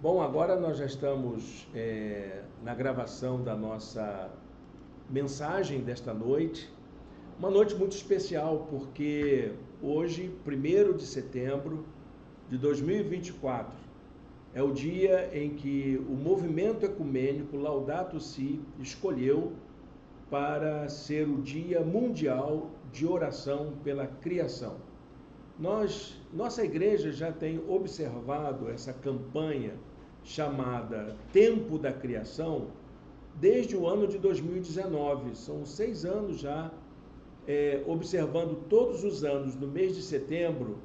Bom, agora nós já estamos na gravação da nossa mensagem desta noite. Uma noite muito especial, porque hoje, 1º de setembro de 2024, é o dia em que o movimento ecumênico Laudato Si escolheu para ser o Dia Mundial de Oração pela Criação. Nossa igreja já tem observado essa campanha chamada Tempo da Criação desde o ano de 2019. São 6 anos já observando todos os anos, no mês de setembro,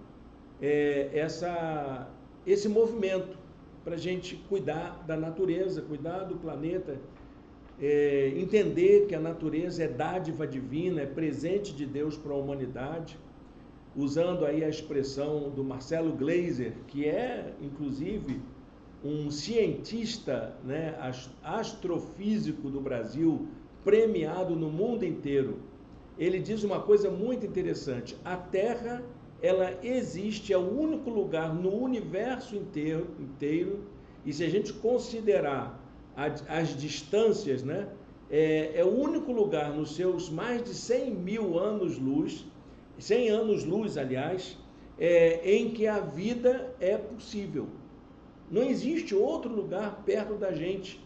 esse movimento para a gente cuidar da natureza, cuidar do planeta, entender que a natureza é dádiva divina, é presente de Deus para a humanidade, usando aí a expressão do Marcelo Gleiser, que é, inclusive, um cientista, astrofísico do Brasil, premiado no mundo inteiro. Ele diz uma coisa muito interessante: a Terra, ela existe, é o único lugar no universo inteiro, e se a gente considerar as distâncias, é o único lugar nos seus mais de 100 mil anos-luz, 100 anos-luz, aliás, em que a vida é possível. Não existe outro lugar perto da gente.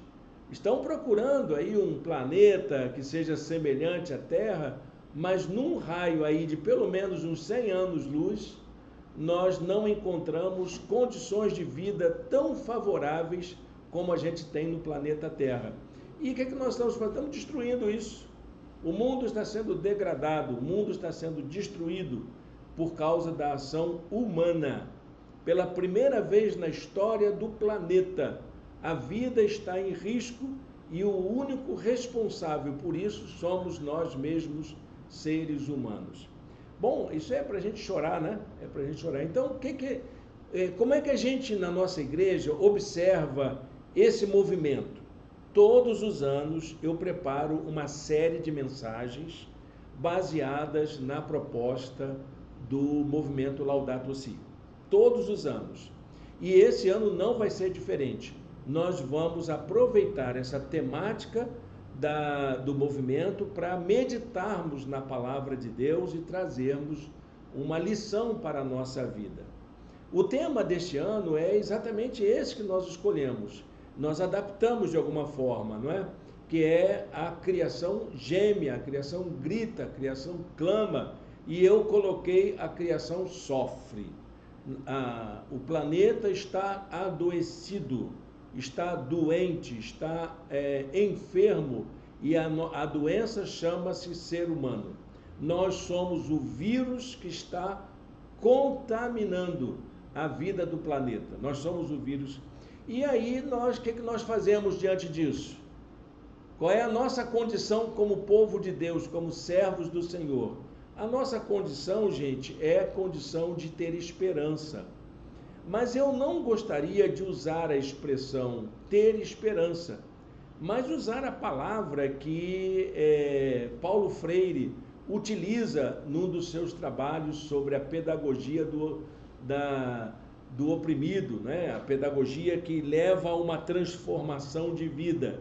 Estão procurando aí um planeta que seja semelhante à Terra, mas num raio aí de pelo menos uns 100 anos-luz, nós não encontramos condições de vida tão favoráveis como a gente tem no planeta Terra. E o que nós estamos fazendo? Estamos destruindo isso. O mundo está sendo degradado, o mundo está sendo destruído por causa da ação humana. Pela primeira vez na história do planeta, a vida está em risco e o único responsável por isso somos nós mesmos, seres humanos. Bom, isso é para a gente chorar, né? É para a gente chorar. Então, como é que a gente, na nossa igreja, observa esse movimento? Todos os anos eu preparo uma série de mensagens baseadas na proposta do movimento Laudato Si. Todos os anos. E esse ano não vai ser diferente. Nós vamos aproveitar essa temática do movimento para meditarmos na palavra de Deus e trazermos uma lição para a nossa vida. O tema deste ano é exatamente esse que nós escolhemos. Nós adaptamos de alguma forma, não é? Que é a criação geme, a criação grita, a criação clama, e eu coloquei a criação sofre. O planeta está adoecido, está doente, está enfermo, e a doença chama-se ser humano. Nós somos o vírus que está contaminando a vida do planeta. Nós somos o vírus. E aí, o que nós fazemos diante disso? Qual é a nossa condição como povo de Deus, como servos do Senhor? A nossa condição, gente, é a condição de ter esperança. Mas eu não gostaria de usar a expressão ter esperança, mas usar a palavra que Paulo Freire utiliza num dos seus trabalhos sobre a pedagogia do oprimido, a pedagogia que leva a uma transformação de vida.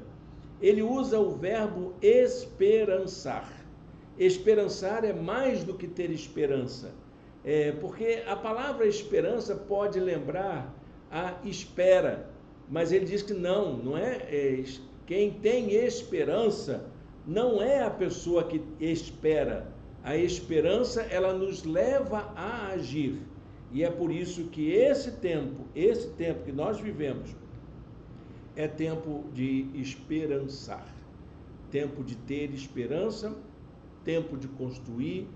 Ele usa o verbo esperançar. Esperançar é mais do que ter esperança, porque a palavra esperança pode lembrar a espera, mas ele diz que não é. Quem tem esperança não é a pessoa que espera. A esperança, ela nos leva a agir, e é por isso que esse tempo que nós vivemos é tempo de esperançar, tempo de ter esperança, tempo de construir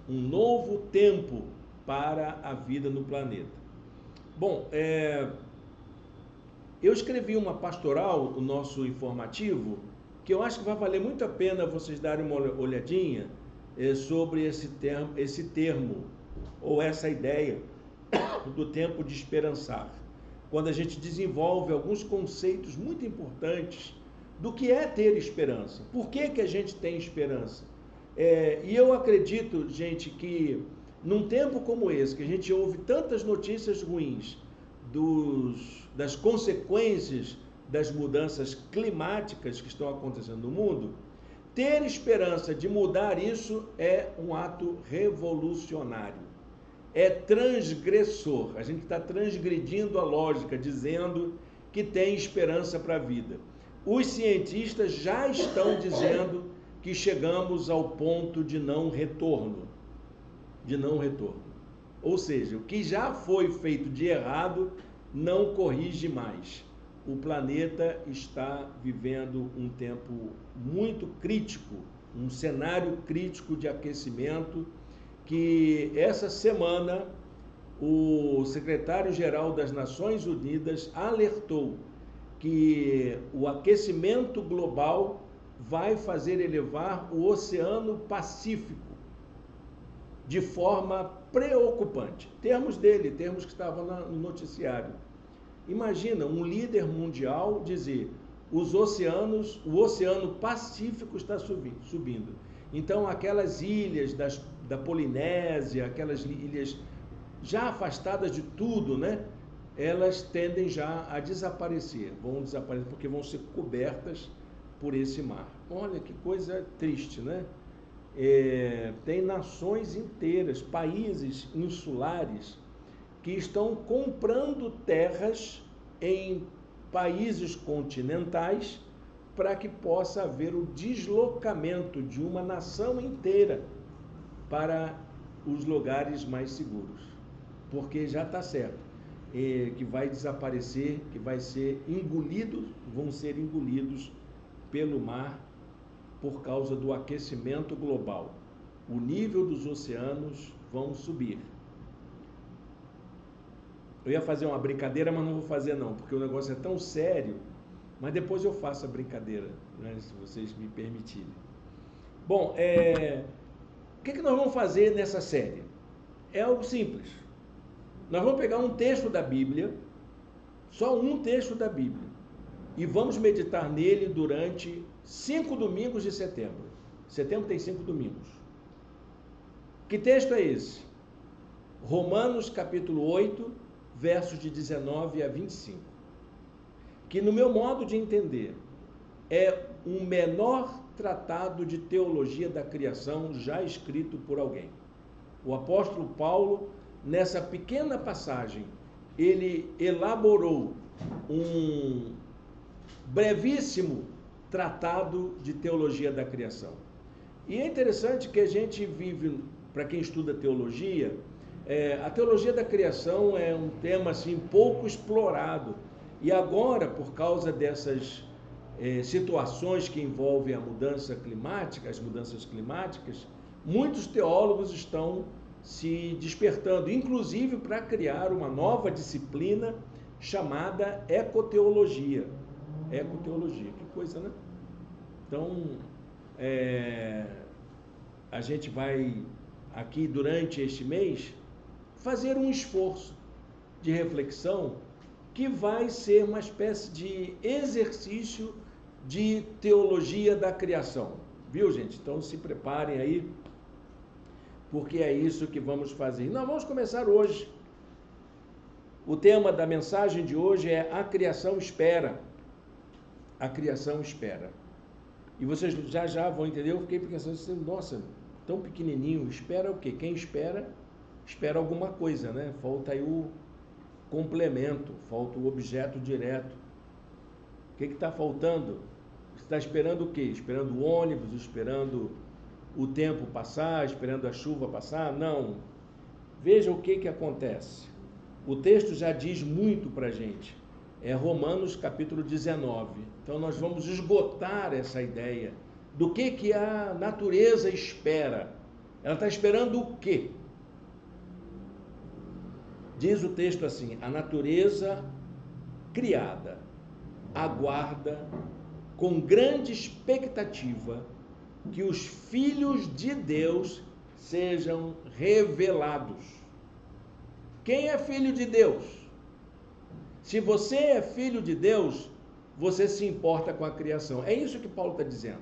um novo tempo para a vida no planeta. Bom, eu escrevi uma pastoral, o nosso informativo, que eu acho que vai valer muito a pena vocês darem uma olhadinha sobre esse termo, ou essa ideia do tempo de esperançar. Quando a gente desenvolve alguns conceitos muito importantes do que é ter esperança. Por que a gente tem esperança? E eu acredito, gente, que num tempo como esse, que a gente ouve tantas notícias ruins, das consequências das mudanças climáticas que estão acontecendo no mundo, ter esperança de mudar isso é um ato revolucionário, é transgressor. A gente está transgredindo a lógica, dizendo que tem esperança para a vida. Os cientistas já estão dizendo que chegamos ao ponto de não retorno. Ou seja, o que já foi feito de errado não corrige mais. O planeta está vivendo um tempo muito crítico, um cenário crítico de aquecimento, que essa semana o secretário-geral das Nações Unidas alertou que o aquecimento global vai fazer elevar o Oceano Pacífico de forma preocupante. Termos que estavam no noticiário. Imagina um líder mundial dizer: o Oceano Pacífico está subindo. Então, aquelas ilhas da Polinésia, aquelas ilhas já afastadas de tudo, né? Elas tendem já a desaparecer, vão desaparecer porque vão ser cobertas por esse mar. Olha que coisa triste, né? Tem nações inteiras, países insulares, que estão comprando terras em países continentais para que possa haver o deslocamento de uma nação inteira para os lugares mais seguros. Porque já está certo que vai desaparecer, que vão ser engolidos pelo mar por causa do aquecimento global. O nível dos oceanos vão subir. Eu ia fazer uma brincadeira, mas não vou fazer não, porque o negócio é tão sério, mas depois eu faço a brincadeira, né, se vocês me permitirem. Bom, o que nós vamos fazer nessa série? É algo simples. Nós vamos pegar um texto da Bíblia, só um texto da Bíblia, e vamos meditar nele durante 5 domingos de setembro. Setembro tem 5 domingos. Que texto é esse? Romanos capítulo 8, versos de 19 a 25. Que, no meu modo de entender, é um menor tratado de teologia da criação já escrito por alguém. O apóstolo Paulo, nessa pequena passagem, ele elaborou um brevíssimo tratado de teologia da criação. E é interessante que a gente vive, para quem estuda teologia, a teologia da criação é um tema assim pouco explorado. E agora, por causa dessas situações que envolvem a mudança climática, as mudanças climáticas, muitos teólogos estão se despertando, inclusive para criar uma nova disciplina chamada ecoteologia. Ecoteologia, que coisa, né? Então, a gente vai aqui durante este mês fazer um esforço de reflexão que vai ser uma espécie de exercício de teologia da criação. Viu, gente? Então se preparem aí, porque é isso que vamos fazer. Nós vamos começar hoje. O tema da mensagem de hoje é A Criação Espera. A Criação Espera. E vocês já vão entender, eu fiquei pensando assim, nossa, tão pequenininho, espera o quê? Quem espera, espera alguma coisa, né? Falta aí o complemento, falta o objeto direto. O que está faltando? Você está esperando o quê? Esperando o ônibus, esperando o tempo passar, esperando a chuva passar? Não. Veja o que acontece. O texto já diz muito para a gente. É Romanos capítulo 19. Então nós vamos esgotar essa ideia do que a natureza espera. Ela está esperando o quê? Diz o texto assim: a natureza criada aguarda com grande expectativa que os filhos de Deus sejam revelados. Quem é filho de Deus? Se você é filho de Deus, você se importa com a criação. É isso que Paulo está dizendo.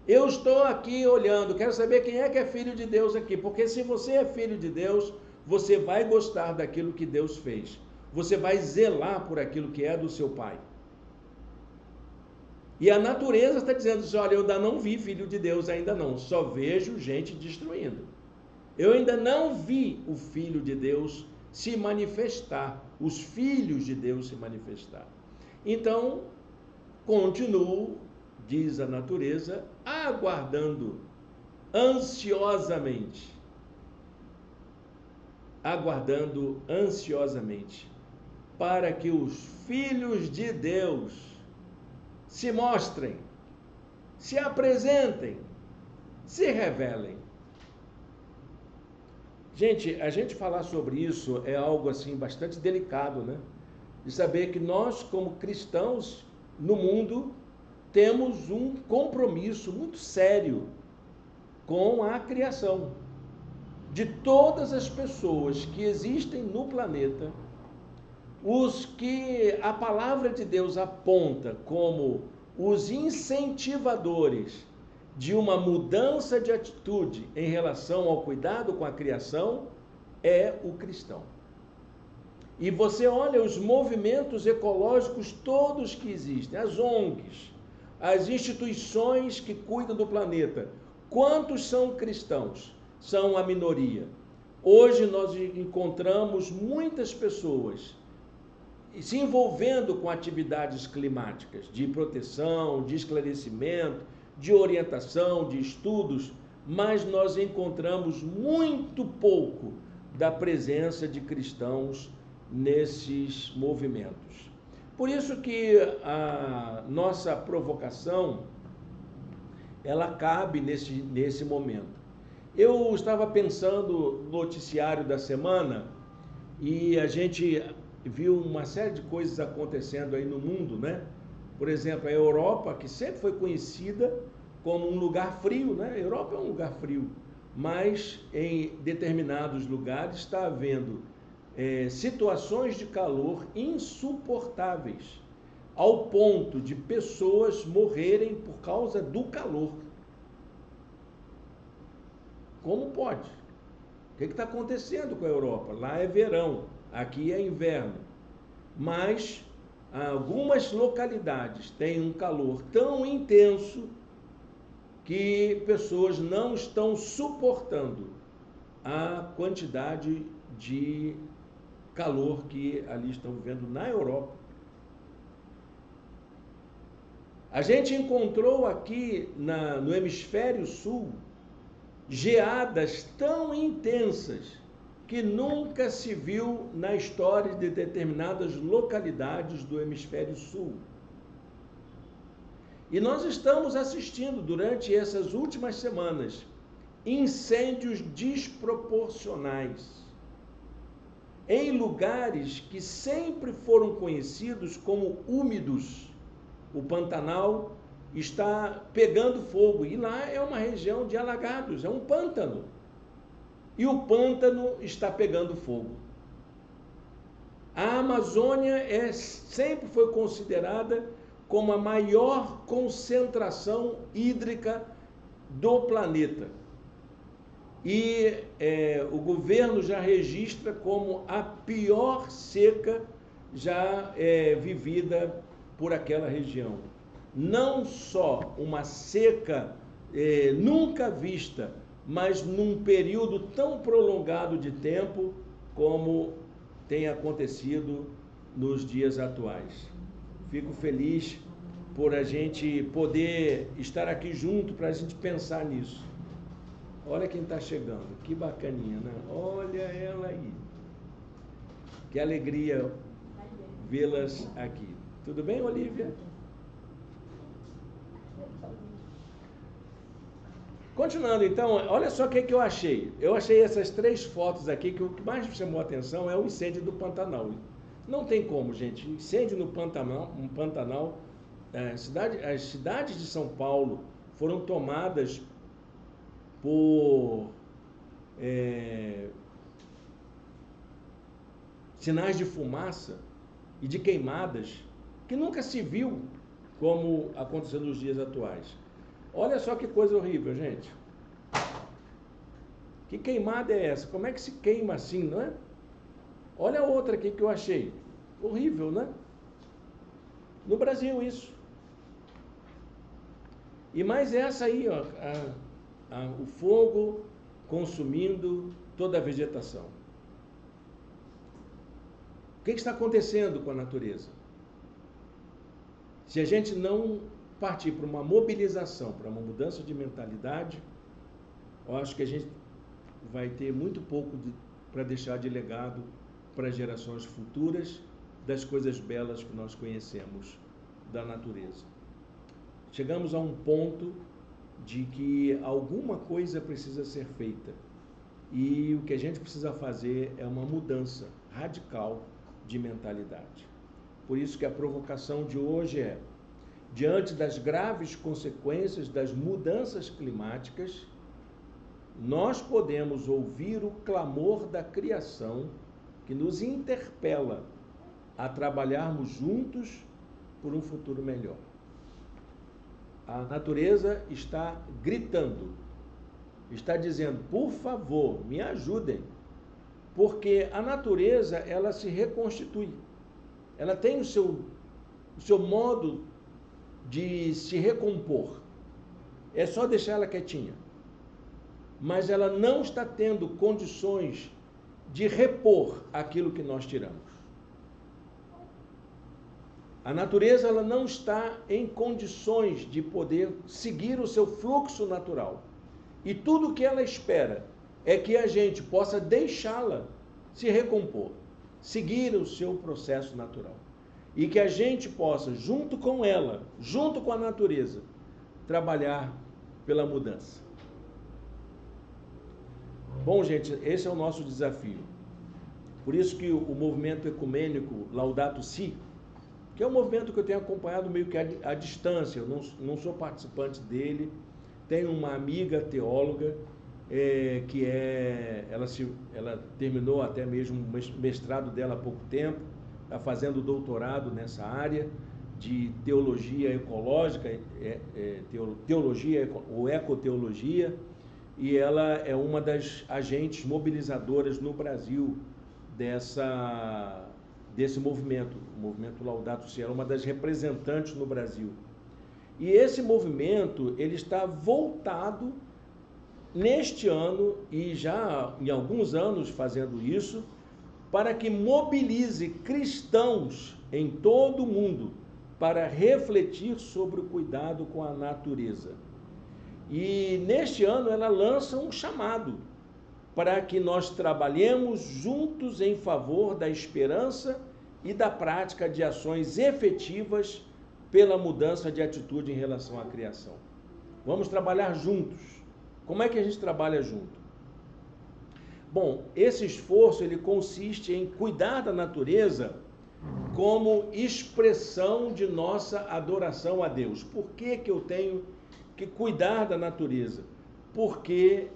Eu estou aqui olhando, quero saber quem é que é filho de Deus aqui, porque se você é filho de Deus, você vai gostar daquilo que Deus fez. Você vai zelar por aquilo que é do seu pai. E a natureza está dizendo assim, olha, eu ainda não vi filho de Deus, ainda não, só vejo gente destruindo. Eu ainda não vi o filho de Deus se manifestar, os filhos de Deus se manifestar. Então, continuo, diz a natureza, aguardando ansiosamente, para que os filhos de Deus se mostrem, se apresentem, se revelem. Gente, a gente falar sobre isso é algo assim bastante delicado, né? De saber que nós, como cristãos no mundo, temos um compromisso muito sério com a criação. De todas as pessoas que existem no planeta, os que a palavra de Deus aponta como os incentivadores de uma mudança de atitude em relação ao cuidado com a criação, é o cristão. E você olha os movimentos ecológicos todos que existem, as ONGs, as instituições que cuidam do planeta, quantos são cristãos? São a minoria. Hoje nós encontramos muitas pessoas se envolvendo com atividades climáticas, de proteção, de esclarecimento, de orientação, de estudos, mas nós encontramos muito pouco da presença de cristãos nesses movimentos. Por isso que a nossa provocação, ela cabe nesse momento. Eu estava pensando no noticiário da semana e a gente viu uma série de coisas acontecendo aí no mundo, né? Por exemplo, a Europa, que sempre foi conhecida como um lugar frio, né? A Europa é um lugar frio, mas em determinados lugares está havendo situações de calor insuportáveis, ao ponto de pessoas morrerem por causa do calor. Como pode? O que está acontecendo com a Europa? Lá é verão, aqui é inverno. Mas algumas localidades têm um calor tão intenso que pessoas não estão suportando a quantidade de calor que ali estão vivendo na Europa. A gente encontrou aqui no hemisfério sul geadas tão intensas que nunca se viu na história de determinadas localidades do hemisfério sul. E nós estamos assistindo durante essas últimas semanas incêndios desproporcionais em lugares que sempre foram conhecidos como úmidos. O Pantanal está pegando fogo e lá é uma região de alagados, é um pântano. E o pântano está pegando fogo. A Amazônia sempre foi considerada como a maior concentração hídrica do planeta. E o governo já registra como a pior seca já vivida por aquela região. Não só uma seca nunca vista, mas num período tão prolongado de tempo como tem acontecido nos dias atuais. Fico feliz por a gente poder estar aqui junto para a gente pensar nisso. Olha quem está chegando, que bacaninha, né? Olha ela aí. Que alegria vê-las aqui. Tudo bem, Olívia? Continuando, então, olha só o que eu achei. Eu achei essas 3 fotos aqui, que o que mais me chamou a atenção é o incêndio do Pantanal. Não tem como, gente. Incêndio no Pantanal, as cidades de São Paulo foram tomadas por sinais de fumaça e de queimadas que nunca se viu como aconteceu nos dias atuais. Olha só que coisa horrível, gente. Que queimada é essa? Como é que se queima assim, não é? Olha a outra aqui que eu achei. Horrível, né? No Brasil, isso. E mais essa aí, ó, o fogo consumindo toda a vegetação. O que está acontecendo com a natureza? Se a gente não partir para uma mobilização, para uma mudança de mentalidade, eu acho que a gente vai ter muito pouco para deixar de legado para gerações futuras das coisas belas que nós conhecemos da natureza. Chegamos a um ponto de que alguma coisa precisa ser feita. E o que a gente precisa fazer é uma mudança radical de mentalidade. Por isso que a provocação de hoje é: diante das graves consequências das mudanças climáticas, nós podemos ouvir o clamor da criação que nos interpela a trabalharmos juntos por um futuro melhor. A natureza está gritando, está dizendo: por favor, me ajudem, porque a natureza, ela se reconstitui, ela tem o seu modo de se recompor, é só deixar ela quietinha, mas ela não está tendo condições de repor aquilo que nós tiramos. A natureza, ela não está em condições de poder seguir o seu fluxo natural. E tudo o que ela espera é que a gente possa deixá-la se recompor, seguir o seu processo natural. E que a gente possa, junto com ela, junto com a natureza, trabalhar pela mudança. Bom, gente, esse é o nosso desafio. Por isso que o movimento ecumênico Laudato Si, que é um movimento que eu tenho acompanhado meio que à distância, eu não sou participante dele, tenho uma amiga teóloga, ela terminou até mesmo o mestrado dela há pouco tempo, está fazendo doutorado nessa área de teologia ecológica, teologia ou ecoteologia, e ela é uma das agentes mobilizadoras no Brasil desse movimento, o movimento Laudato Si, ela é uma das representantes no Brasil. E esse movimento, ele está voltado neste ano, e já em alguns anos fazendo isso, para que mobilize cristãos em todo o mundo para refletir sobre o cuidado com a natureza. E neste ano ela lança um chamado para que nós trabalhemos juntos em favor da esperança e da prática de ações efetivas pela mudança de atitude em relação à criação. Vamos trabalhar juntos. Como é que a gente trabalha junto? Bom, esse esforço, ele consiste em cuidar da natureza como expressão de nossa adoração a Deus. Por que eu tenho que cuidar da natureza? Porque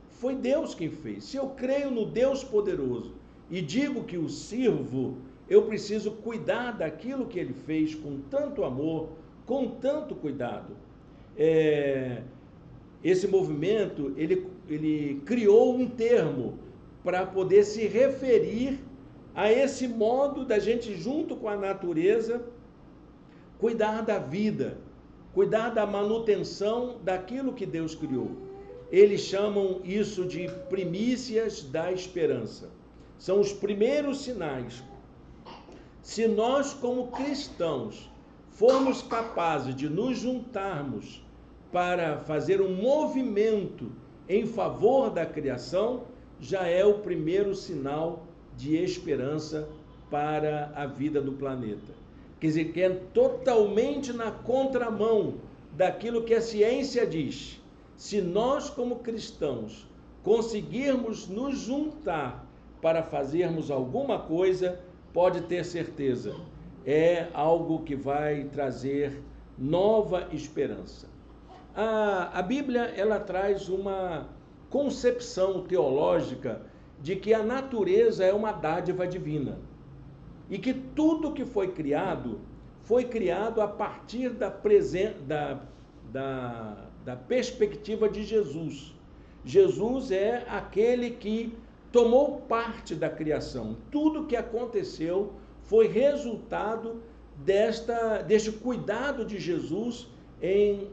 foi Deus quem fez. Se eu creio no Deus poderoso e digo que o sirvo, eu preciso cuidar daquilo que ele fez com tanto amor, com tanto cuidado. Esse movimento, ele criou um termo para poder se referir a esse modo da gente, junto com a natureza, cuidar da vida, cuidar da manutenção daquilo que Deus criou. Eles chamam isso de primícias da esperança. São os primeiros sinais. Se nós, como cristãos, formos capazes de nos juntarmos para fazer um movimento em favor da criação, já é o primeiro sinal de esperança para a vida do planeta. Quer dizer, que é totalmente na contramão daquilo que a ciência diz. Se nós, como cristãos, conseguirmos nos juntar para fazermos alguma coisa, pode ter certeza, é algo que vai trazer nova esperança. A Bíblia, ela traz uma concepção teológica de que a natureza é uma dádiva divina e que tudo que foi criado a partir da perspectiva de Jesus. Jesus é aquele que tomou parte da criação. Tudo que aconteceu foi resultado deste cuidado de Jesus em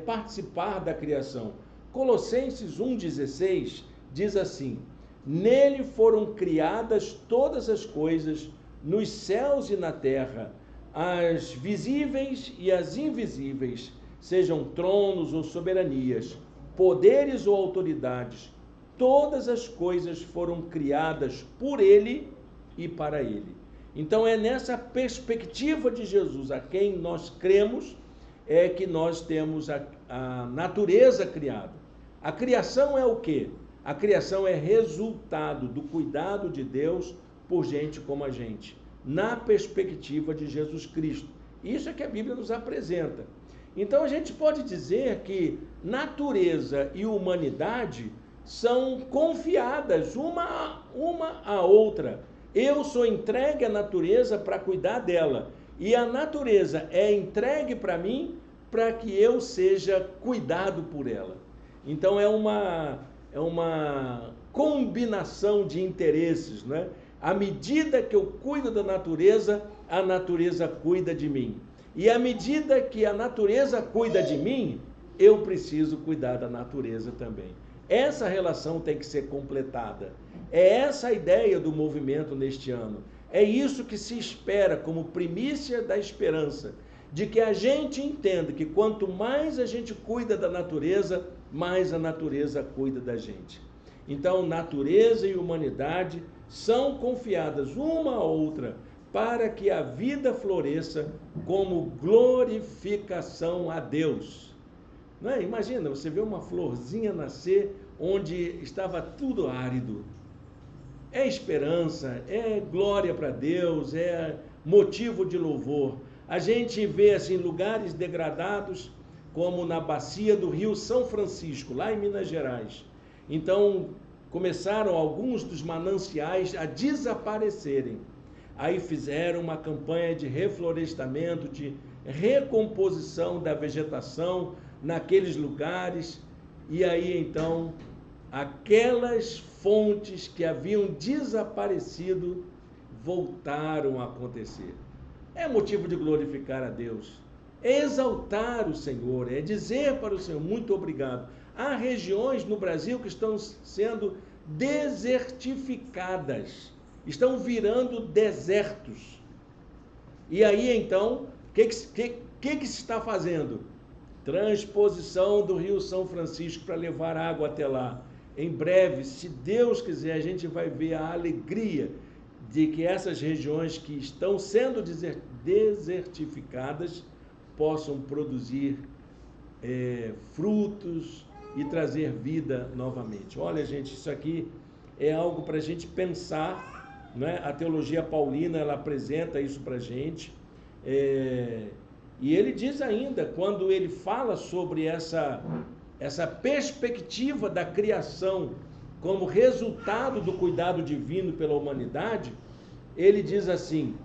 participar da criação. Colossenses 1,16 diz assim: nele foram criadas todas as coisas, nos céus e na terra, as visíveis e as invisíveis, sejam tronos ou soberanias, poderes ou autoridades, todas as coisas foram criadas por ele e para ele. Então é nessa perspectiva de Jesus, a quem nós cremos, é que nós temos a natureza criada. A criação é o quê? A criação é resultado do cuidado de Deus por gente como a gente, na perspectiva de Jesus Cristo. Isso é que a Bíblia nos apresenta. Então a gente pode dizer que natureza e humanidade são confiadas uma à outra. Eu sou entregue à natureza para cuidar dela, e a natureza é entregue para mim para que eu seja cuidado por ela. Então é uma combinação de interesses, né? À medida que eu cuido da natureza, a natureza cuida de mim. E à medida que a natureza cuida de mim, eu preciso cuidar da natureza também. Essa relação tem que ser completada. É essa a ideia do movimento neste ano. É isso que se espera como primícia da esperança, de que a gente entenda que quanto mais a gente cuida da natureza, mais a natureza cuida da gente. Então, natureza e humanidade são confiadas uma à outra para que a vida floresça como glorificação a Deus. Não é? Imagina, você vê uma florzinha nascer onde estava tudo árido. É esperança, é glória para Deus, é motivo de louvor. A gente vê assim lugares degradados, como na bacia do Rio São Francisco, lá em Minas Gerais. Então, começaram alguns dos mananciais a desaparecerem. Aí fizeram uma campanha de reflorestamento, de recomposição da vegetação naqueles lugares, e aí então aquelas fontes que haviam desaparecido voltaram a acontecer. É motivo de glorificar a Deus, é exaltar o Senhor, é dizer para o Senhor, muito obrigado. Há regiões no Brasil que estão sendo desertificadas, estão virando desertos. E aí então, o que se está fazendo? Transposição do Rio São Francisco para levar água até lá. Em breve, se Deus quiser, a gente vai ver a alegria de que essas regiões que estão sendo desertificadas possam produzir frutos e trazer vida novamente. Olha, gente, isso aqui é algo para a gente pensar, né? A teologia paulina, ela apresenta isso para a gente. E ele diz ainda, quando ele fala sobre essa perspectiva da criação como resultado do cuidado divino pela humanidade, ele diz assim: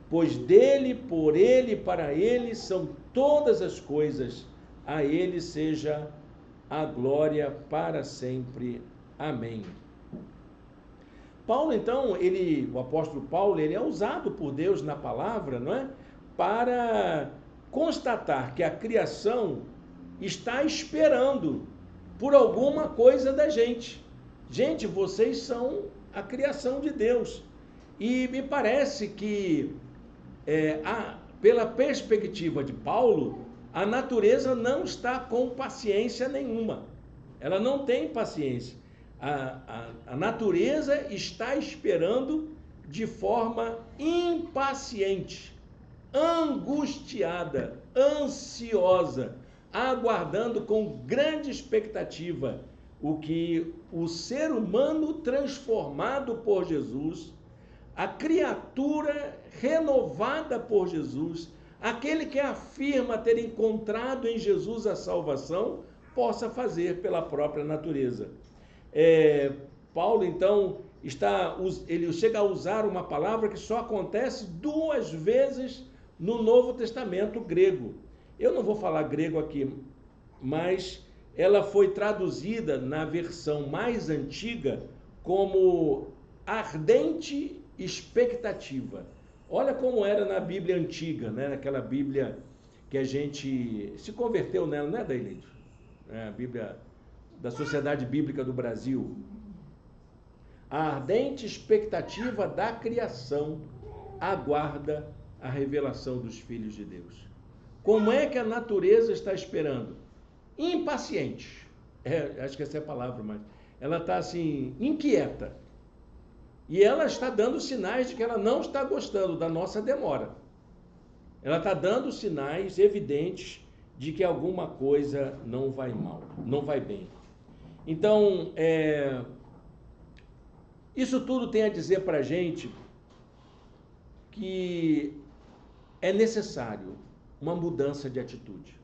pois dele, por ele, para ele são todas as coisas, a ele seja a glória para sempre. Amém. Paulo, então, o apóstolo Paulo, ele é usado por Deus na palavra, não é? Para constatar que a criação está esperando por alguma coisa da gente. Gente, vocês são a criação de Deus. E me parece que, pela perspectiva de Paulo, a natureza não está com paciência nenhuma. Ela não tem paciência. A natureza está esperando de forma impaciente, angustiada, ansiosa, aguardando com grande expectativa o que o ser humano transformado por Jesus, a criatura renovada por Jesus, aquele que afirma ter encontrado em Jesus a salvação, possa fazer pela própria natureza. Paulo, então, ele chega a usar uma palavra que só acontece 2 vezes no Novo Testamento grego. Eu não vou falar grego aqui, mas ela foi traduzida na versão mais antiga como ardente expectativa. Olha como era na Bíblia antiga, né? Naquela Bíblia que a gente se converteu nela, não é, Dailide? É a Bíblia da Sociedade Bíblica do Brasil. A ardente expectativa da criação aguarda a revelação dos filhos de Deus. Como é que a natureza está esperando? Impaciente. Acho que essa é a palavra, mas ela está assim, inquieta. E ela está dando sinais de que ela não está gostando da nossa demora. Ela está dando sinais evidentes de que alguma coisa não vai mal, não vai bem. Então, isso tudo tem a dizer para a gente que é necessário uma mudança de atitude.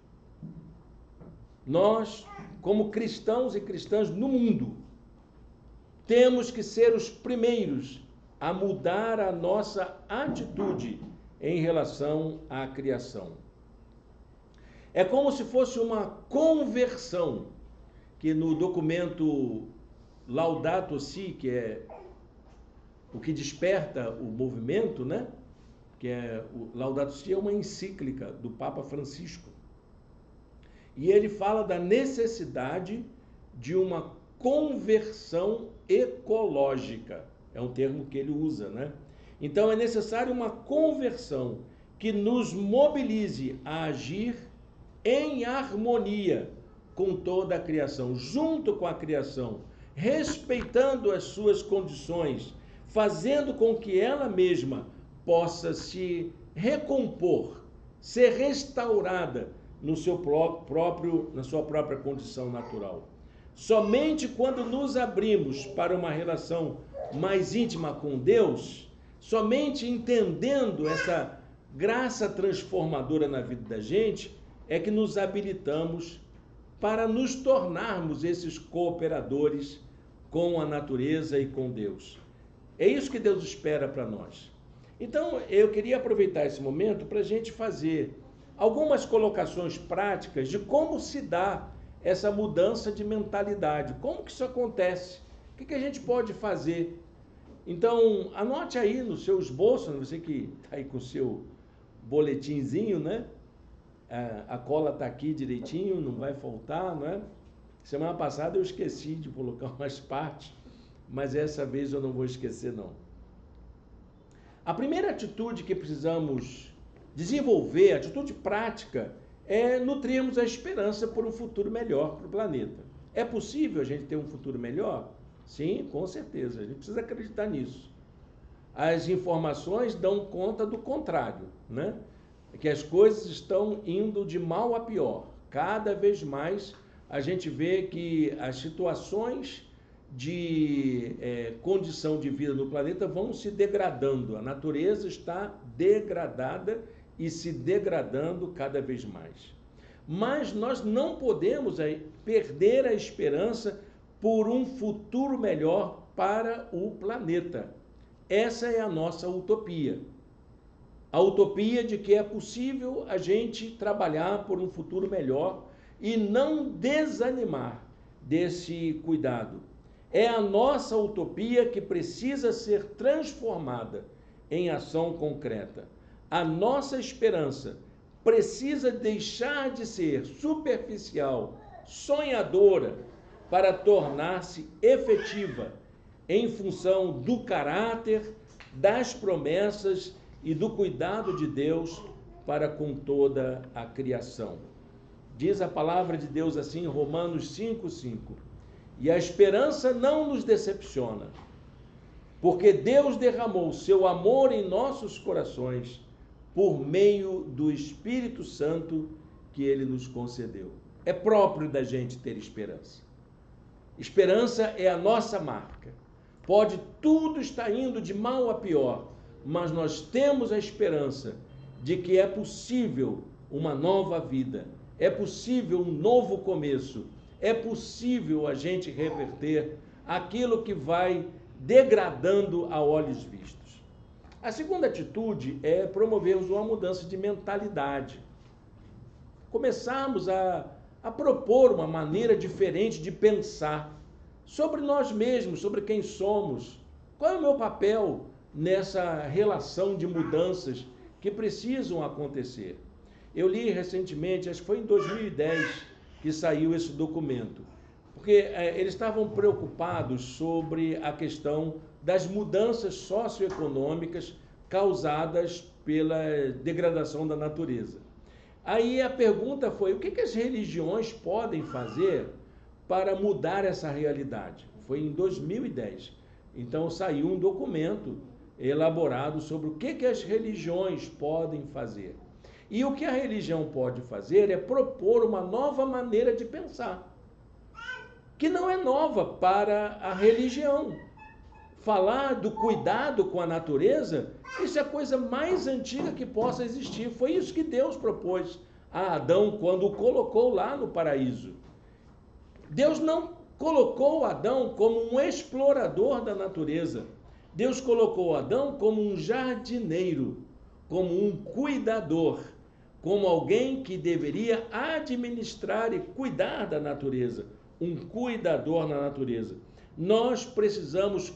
Nós, como cristãos e cristãs no mundo, temos que ser os primeiros a mudar a nossa atitude em relação à criação. É como se fosse uma conversão, que no documento Laudato Si, que é o que desperta o movimento, né? Que é o Laudato Si é uma encíclica do Papa Francisco. E ele fala da necessidade de uma conversão ecológica. É um termo que ele usa, né? Então é necessário uma conversão que nos mobilize a agir em harmonia com toda a criação, junto com a criação, respeitando as suas condições, fazendo com que ela mesma possa se recompor, ser restaurada no seu na sua própria condição natural. Somente quando nos abrimos para uma relação mais íntima com Deus, somente entendendo essa graça transformadora na vida da gente, é que nos habilitamos para nos tornarmos esses cooperadores com a natureza e com Deus. É isso que Deus espera para nós. Então, eu queria aproveitar esse momento para a gente fazer algumas colocações práticas de como se dá essa mudança de mentalidade, como que isso acontece, o que a gente pode fazer. Então, anote aí no seu esboço, você que está aí com o seu boletinzinho, né? A cola está aqui direitinho, não vai faltar, não é? Semana passada eu esqueci de colocar umas partes, mas essa vez eu não vou esquecer, não. A primeira atitude que precisamos desenvolver, atitude prática, é nutrirmos a esperança por um futuro melhor para o planeta. É possível a gente ter um futuro melhor? Sim, com certeza, a gente precisa acreditar nisso. As informações dão conta do contrário, né? Que as coisas estão indo de mal a pior. Cada vez mais a gente vê que as situações de condição de vida no planeta vão se degradando. A natureza está degradada e se degradando cada vez mais. Mas nós não podemos perder a esperança por um futuro melhor para o planeta. Essa é a nossa utopia. A utopia de que é possível a gente trabalhar por um futuro melhor e não desanimar desse cuidado. É a nossa utopia que precisa ser transformada em ação concreta. A nossa esperança precisa deixar de ser superficial, sonhadora, para tornar-se efetiva em função do caráter, das promessas e do cuidado de Deus para com toda a criação. Diz a palavra de Deus assim em Romanos 5:5. E a esperança não nos decepciona, porque Deus derramou seu amor em nossos corações por meio do Espírito Santo que Ele nos concedeu. É próprio da gente ter esperança. Esperança é a nossa marca. Pode tudo estar indo de mal a pior, mas nós temos a esperança de que é possível uma nova vida, é possível um novo começo, é possível a gente reverter aquilo que vai degradando a olhos vistos. A segunda atitude é promovermos uma mudança de mentalidade. Começarmos a a propor uma maneira diferente de pensar sobre nós mesmos, sobre quem somos. Qual é o meu papel nessa relação de mudanças que precisam acontecer? Eu li recentemente, acho que foi em 2010 que saiu esse documento, porque eles estavam preocupados sobre a questão das mudanças socioeconômicas causadas pela degradação da natureza. Aí a pergunta foi: o que as religiões podem fazer para mudar essa realidade? Foi em 2010. Então saiu um documento elaborado sobre o que as religiões podem fazer. E o que a religião pode fazer é propor uma nova maneira de pensar, que não é nova para a religião. Falar do cuidado com a natureza, isso é a coisa mais antiga que possa existir. Foi isso que Deus propôs a Adão quando o colocou lá no paraíso. Deus não colocou Adão como um explorador da natureza. Deus colocou Adão como um jardineiro, como um cuidador, como alguém que deveria administrar e cuidar da natureza, um cuidador na natureza. Nós precisamos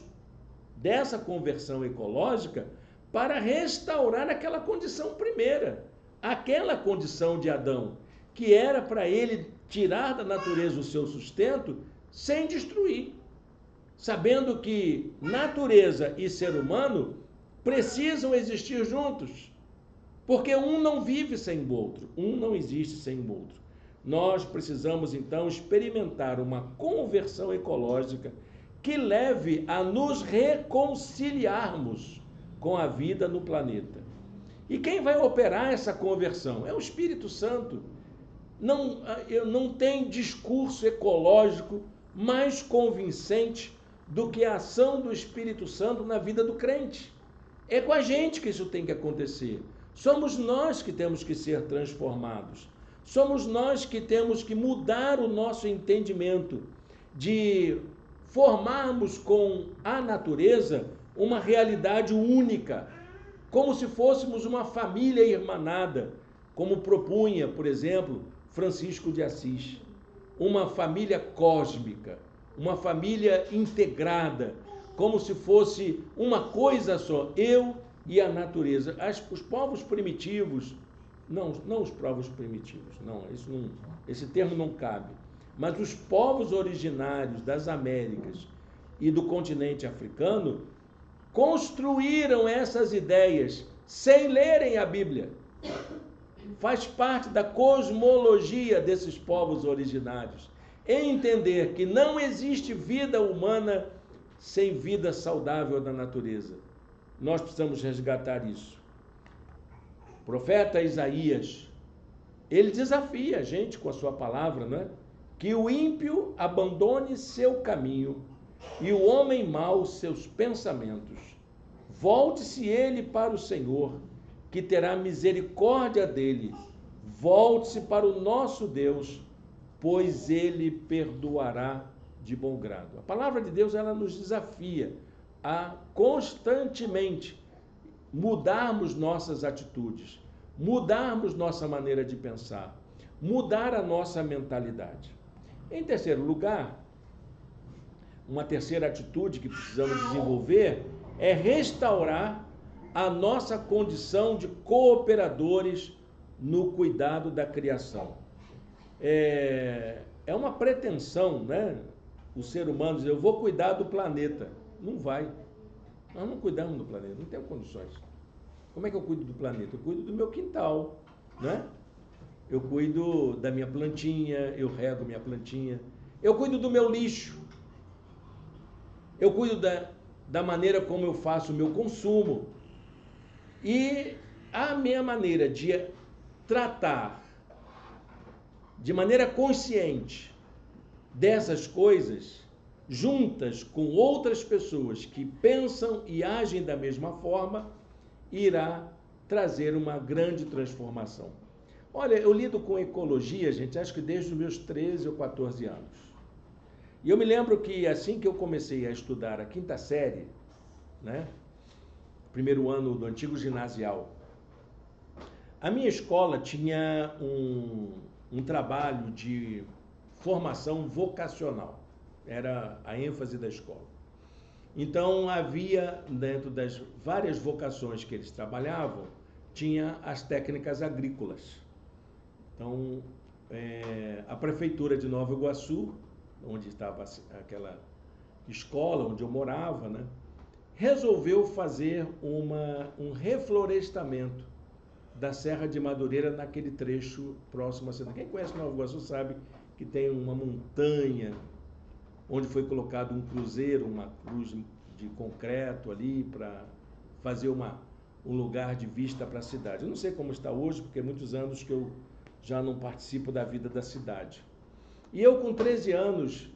dessa conversão ecológica para restaurar aquela condição primeira, aquela condição de Adão, que era para ele tirar da natureza o seu sustento sem destruir, sabendo que natureza e ser humano precisam existir juntos, porque um não vive sem o outro, um não existe sem o outro. Nós precisamos então experimentar uma conversão ecológica que leve a nos reconciliarmos com a vida no planeta. E quem vai operar essa conversão? É o Espírito Santo. Não tem discurso ecológico mais convincente do que a ação do Espírito Santo na vida do crente. É com a gente que isso tem que acontecer. Somos nós que temos que ser transformados. Somos nós que temos que mudar o nosso entendimento de formarmos com a natureza uma realidade única, como se fôssemos uma família irmanada, como propunha, por exemplo, Francisco de Assis. Uma família cósmica, uma família integrada, como se fosse uma coisa só, eu e a natureza. Os povos primitivos, não os povos primitivos, esse termo não cabe, mas os povos originários das Américas e do continente africano construíram essas ideias sem lerem a Bíblia. Faz parte da cosmologia desses povos originários entender que não existe vida humana sem vida saudável da natureza. Nós precisamos resgatar isso. O profeta Isaías, ele desafia a gente com a sua palavra, não é? Que o ímpio abandone seu caminho e o homem mau seus pensamentos. Volte-se ele para o Senhor, que terá misericórdia dele. Volte-se para o nosso Deus, pois ele perdoará de bom grado. A palavra de Deus, ela nos desafia a constantemente mudarmos nossas atitudes, mudarmos nossa maneira de pensar, mudar a nossa mentalidade. Em terceiro lugar, uma terceira atitude que precisamos desenvolver é restaurar a nossa condição de cooperadores no cuidado da criação. É uma pretensão, né? O ser humano dizer, eu vou cuidar do planeta. Não vai. Nós não cuidamos do planeta, não temos condições. Como é que eu cuido do planeta? Eu cuido do meu quintal, né? Eu cuido da minha plantinha, eu rego minha plantinha. Eu cuido do meu lixo. Eu cuido da maneira como eu faço o meu consumo. E a minha maneira de tratar de maneira consciente dessas coisas, juntas com outras pessoas que pensam e agem da mesma forma, irá trazer uma grande transformação. Olha, eu lido com ecologia, gente, acho que desde os meus 13 ou 14 anos. E eu me lembro que assim que eu comecei a estudar a quinta série, né, primeiro ano do antigo ginasial, a minha escola tinha um trabalho de formação vocacional, era a ênfase da escola. Então, havia, dentro das várias vocações que eles trabalhavam, tinha as técnicas agrícolas. Então, a prefeitura de Nova Iguaçu, onde estava aquela escola onde eu morava, né, resolveu fazer um reflorestamento da Serra de Madureira naquele trecho próximo à cidade. Quem conhece Nova Iguaçu sabe que tem uma montanha onde foi colocado um cruzeiro, uma cruz de concreto ali para fazer um lugar de vista para a cidade. Eu não sei como está hoje, porque é muitos anos que eu já não participo da vida da cidade. E eu, com 13 anos,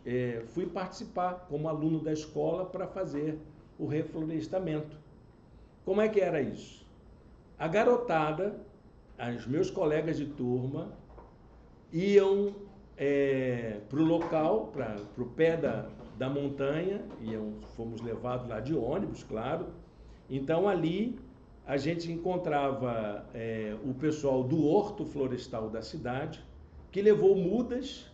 fui participar como aluno da escola para fazer o reflorestamento. Como é que era isso? A garotada, os meus colegas de turma, iam para o local, para o pé da montanha, fomos levados lá de ônibus, claro. Então, ali, a gente encontrava o pessoal do horto florestal da cidade, que levou mudas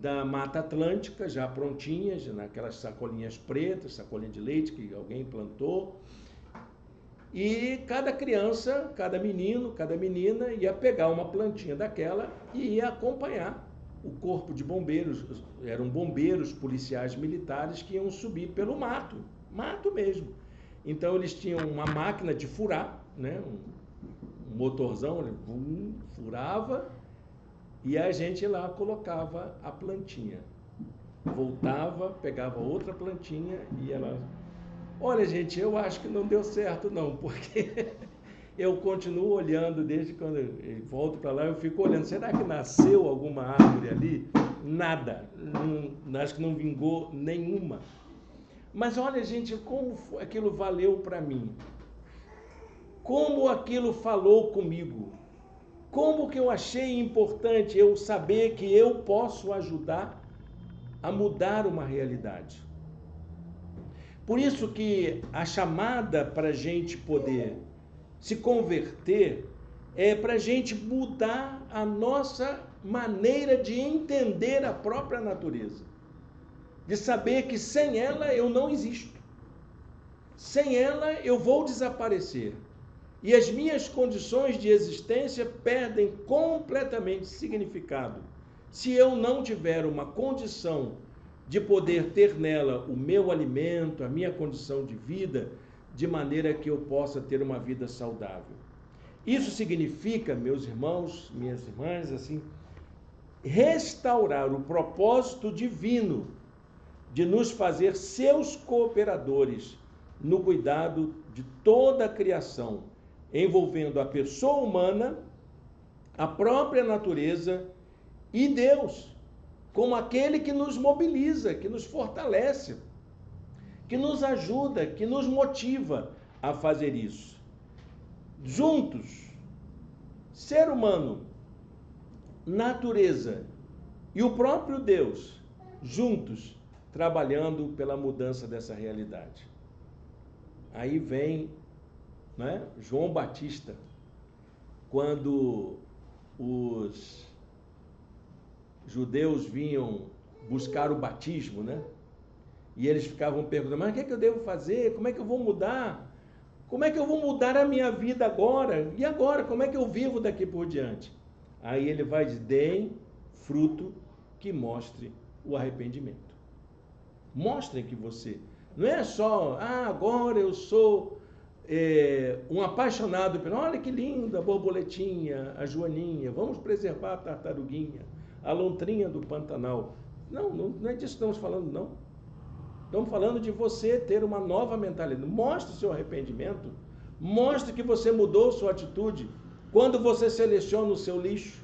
da Mata Atlântica, já prontinhas, naquelas sacolinhas pretas, sacolinha de leite que alguém plantou. E cada criança, cada menino, cada menina ia pegar uma plantinha daquela e ia acompanhar o corpo de bombeiros. Eram bombeiros, policiais militares que iam subir pelo mato mesmo. Então eles tinham uma máquina de furar, né? Um motorzão, ele furava e a gente lá colocava a plantinha. Voltava, pegava outra plantinha e ela... Olha, gente, eu acho que não deu certo não, porque eu continuo olhando desde quando eu volto para lá, eu fico olhando, será que nasceu alguma árvore ali? Nada, acho que não vingou nenhuma. Mas olha, gente, como aquilo valeu para mim, como aquilo falou comigo, como que eu achei importante eu saber que eu posso ajudar a mudar uma realidade. Por isso que a chamada para a gente poder se converter é para a gente mudar a nossa maneira de entender a própria natureza. De saber que sem ela eu não existo. Sem ela eu vou desaparecer. E as minhas condições de existência perdem completamente significado se eu não tiver uma condição de poder ter nela o meu alimento, a minha condição de vida, de maneira que eu possa ter uma vida saudável. Isso significa, meus irmãos, minhas irmãs, assim, restaurar o propósito divino de nos fazer seus cooperadores no cuidado de toda a criação, envolvendo a pessoa humana, a própria natureza e Deus, como aquele que nos mobiliza, que nos fortalece, que nos ajuda, que nos motiva a fazer isso. Juntos, ser humano, natureza e o próprio Deus, juntos, trabalhando pela mudança dessa realidade. Aí vem, né, João Batista, quando os judeus vinham buscar o batismo, né? E eles ficavam perguntando, mas o que é que eu devo fazer? Como é que eu vou mudar? Como é que eu vou mudar a minha vida agora? E agora, como é que eu vivo daqui por diante? Aí ele vai dizer, deem fruto que mostre o arrependimento. Mostrem que você... Não é só, agora eu sou um apaixonado pelo... Olha que linda a borboletinha, a joaninha, vamos preservar a tartaruguinha, a lontrinha do Pantanal. Não é disso que estamos falando, não. Estamos falando de você ter uma nova mentalidade. Mostre o seu arrependimento, mostre que você mudou sua atitude quando você seleciona o seu lixo,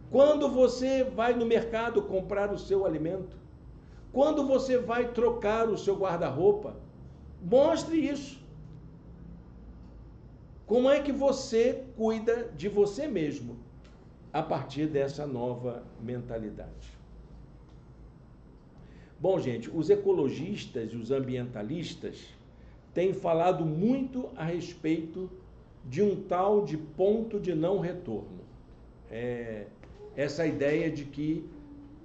quando você vai no mercado comprar o seu alimento, quando você vai trocar o seu guarda-roupa. Mostre isso. Como é que você cuida de você mesmo a partir dessa nova mentalidade? Bom, gente, os ecologistas e os ambientalistas têm falado muito a respeito de um tal de ponto de não retorno. essa ideia de que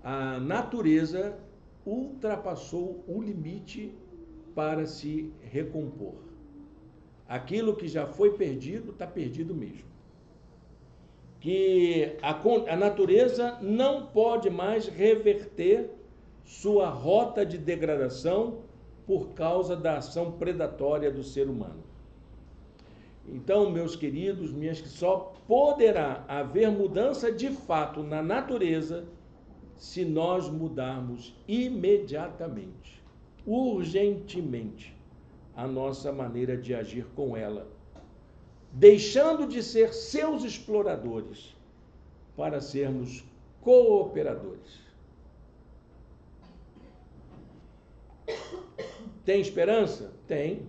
a natureza ultrapassou o limite para se recompor. Aquilo que já foi perdido, está perdido mesmo. Que a natureza não pode mais reverter sua rota de degradação por causa da ação predatória do ser humano. Então, meus queridos, minhas, só poderá haver mudança de fato na natureza se nós mudarmos imediatamente, urgentemente, a nossa maneira de agir com ela, deixando de ser seus exploradores para sermos cooperadores. Tem esperança? Tem.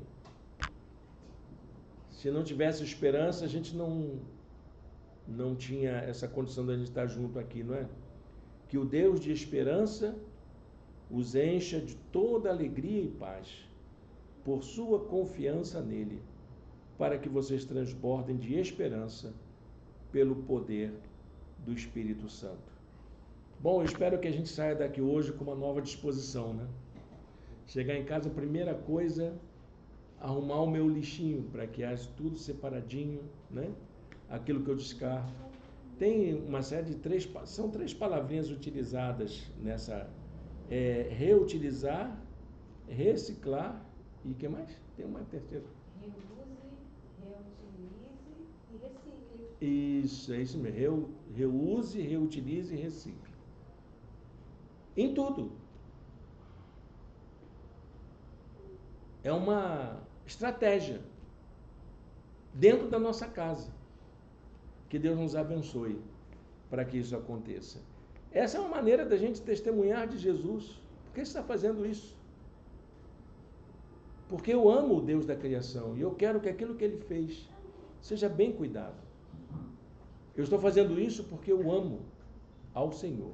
Se não tivesse esperança, a gente não tinha essa condição de a gente estar junto aqui, não é? Que o Deus de esperança os encha de toda alegria e paz, por sua confiança nele, para que vocês transbordem de esperança pelo poder do Espírito Santo. Bom, eu espero que a gente saia daqui hoje com uma nova disposição, né? Chegar em casa, a primeira coisa, arrumar o meu lixinho, para que haja tudo separadinho, né? Aquilo que eu descarto. Tem uma série de são três palavrinhas utilizadas nessa, reutilizar, reciclar e o que mais? Tem uma terceira. Reuse, reutilize e recicle. Isso, é isso mesmo. Reuse, reutilize e recicle. Em tudo. É uma estratégia dentro da nossa casa. Que Deus nos abençoe para que isso aconteça. Essa é uma maneira da gente testemunhar de Jesus. Por que você está fazendo isso? Porque eu amo o Deus da criação e eu quero que aquilo que Ele fez seja bem cuidado. Eu estou fazendo isso porque eu amo ao Senhor.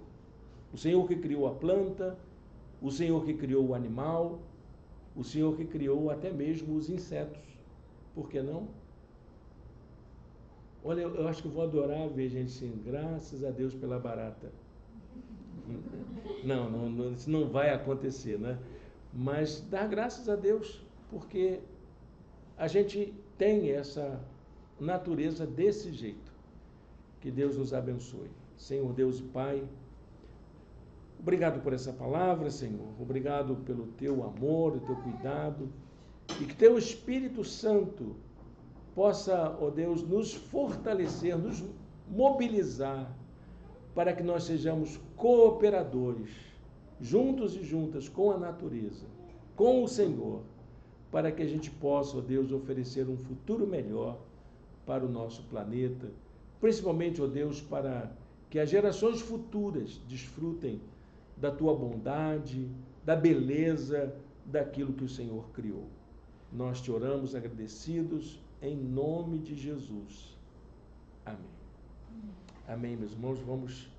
O Senhor que criou a planta, o Senhor que criou o animal, o Senhor que criou até mesmo os insetos. Por que não? Olha, eu acho que eu vou adorar ver gente assim, graças a Deus pela barata. Não, isso não vai acontecer, né? Mas dar graças a Deus, porque a gente tem essa natureza desse jeito. Que Deus nos abençoe. Senhor Deus e Pai, obrigado por essa palavra, Senhor. Obrigado pelo teu amor, o teu cuidado. E que teu Espírito Santo possa, ó Deus, nos fortalecer, nos mobilizar para que nós sejamos cooperadores, juntos e juntas com a natureza, com o Senhor, para que a gente possa, ó Deus, oferecer um futuro melhor para o nosso planeta, principalmente, ó Deus, para que as gerações futuras desfrutem da tua bondade, da beleza daquilo que o Senhor criou. Nós te oramos agradecidos em nome de Jesus. Amém. Amém, meus irmãos. Vamos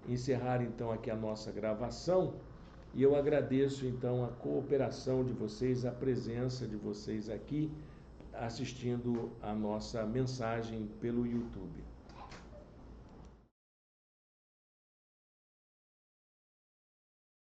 encerrar então aqui a nossa gravação e eu agradeço então a cooperação de vocês, a presença de vocês aqui assistindo a nossa mensagem pelo YouTube.